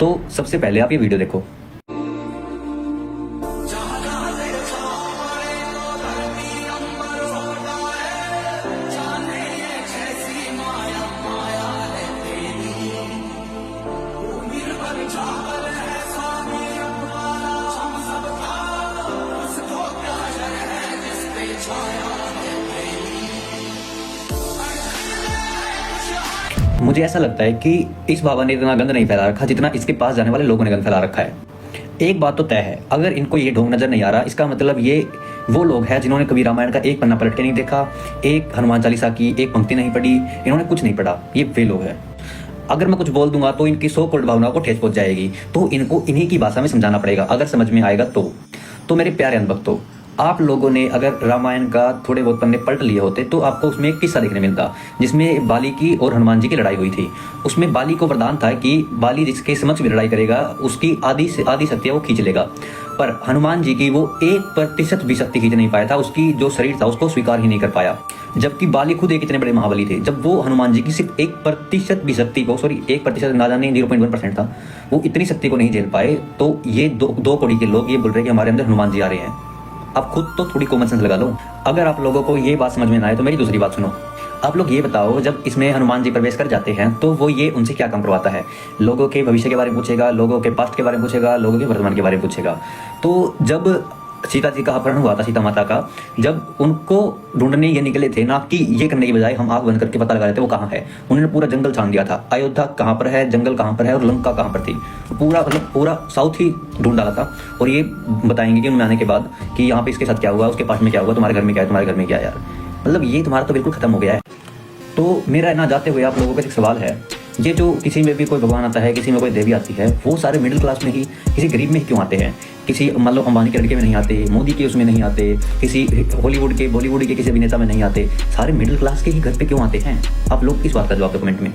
तो सबसे पहले आप ये वीडियो देखो। मुझे ऐसा लगता है कि इस बाबा ने इतना गंद नहीं फैला रखा जितना इसके पास जाने वाले लोगों ने गंद फैला रखा है। एक बात तो तय है, अगर इनको ये ढोंग नजर नहीं आ रहा, इसका मतलब ये वो लोग हैं जिन्होंने कभी रामायण का एक पन्ना पलट के नहीं देखा, एक हनुमान चालीसा की एक पंक्ति नहीं पढ़ी, इन्होंने कुछ नहीं पढ़ा। ये वे लोग हैं। अगर मैं कुछ बोल दूंगा तो इनकी सो कोल्ड भावनाओं को ठेस पहुंच जाएगी, तो इनको इन्हीं की भाषा में समझाना पड़ेगा। अगर समझ में आएगा तो मेरे प्यारे अनुभक्तों, आप लोगों ने अगर रामायण का थोड़े बहुत पन्ने पलट लिए होते तो आपको उसमें एक किस्सा देखने मिलता जिसमें बाली की और हनुमान जी की लड़ाई हुई थी। उसमें बाली को वरदान था कि बाली जिसके समक्ष भी लड़ाई करेगा उसकी आधी से आधी शक्तियां वो खींच लेगा, पर हनुमान जी की वो 1% भी शक्ति खींच नहीं पाया था। उसकी जो शरीर था उसको स्वीकार ही नहीं कर पाया, जबकि बाली खुद एक इतने बड़े महाबली थे। जब वो हनुमान जी की सिर्फ 1% भी शक्ति को, सॉरी 1% ना जाने 0.1% था, वो इतनी शक्ति को नहीं झेल पाए, तो ये दो कौड़ी के लोग ये बोल रहे हैं कि हमारे अंदर हनुमान जी आ रहे हैं। आप खुद तो थोड़ी कॉमन सेंस लगा लो। अगर आप लोगों को ये बात समझ में ना आए तो मेरी दूसरी बात सुनो। आप लोग ये बताओ, जब इसमें हनुमान जी प्रवेश कर जाते हैं तो वो ये उनसे क्या काम करवाता है? लोगों के भविष्य के बारे में पूछेगा, लोगों के पास्ट के बारे में पूछेगा, लोगों के वर्तमान के बारे में पूछेगा। तो जब सीता जी का अपहरण हुआ था, सीता माता का, जब उनको ढूंढने ये निकले थे ना, कि ये करने की बजाय हम आग बंद करके पता लगा रहे थे वो कहाँ है, उन्होंने पूरा जंगल छान दिया था। अयोध्या कहाँ पर है, जंगल कहाँ पर है और लंका कहाँ पर थी, पूरा मतलब पूरा साउथ ही ढूंढ डाला था। और ये बताएंगे कि उनमें आने के बाद कि यहाँ पे इसके साथ क्या हुआ, उसके पास में क्या हुआ, तुम्हारे घर में क्या है, तुम्हारे घर में क्या है। यार मतलब ये तुम्हारा तो बिल्कुल खत्म हो गया है। तो मेरा ना जाते हुए आप लोगों का एक सवाल है, ये जो किसी में भी कोई भगवान आता है, किसी में कोई देवी आती है, वो सारे मिडिल क्लास में ही, किसी गरीब में ही क्यों आते हैं? किसी मान लो अंबानी के लड़के में नहीं आते, मोदी के उसमें नहीं आते, किसी हॉलीवुड के बॉलीवुड के किसी अभिनेता में नहीं आते, सारे मिडिल क्लास के ही घर पे क्यों आते हैं? आप लोग इस बात का जवाब दो कमेंट में।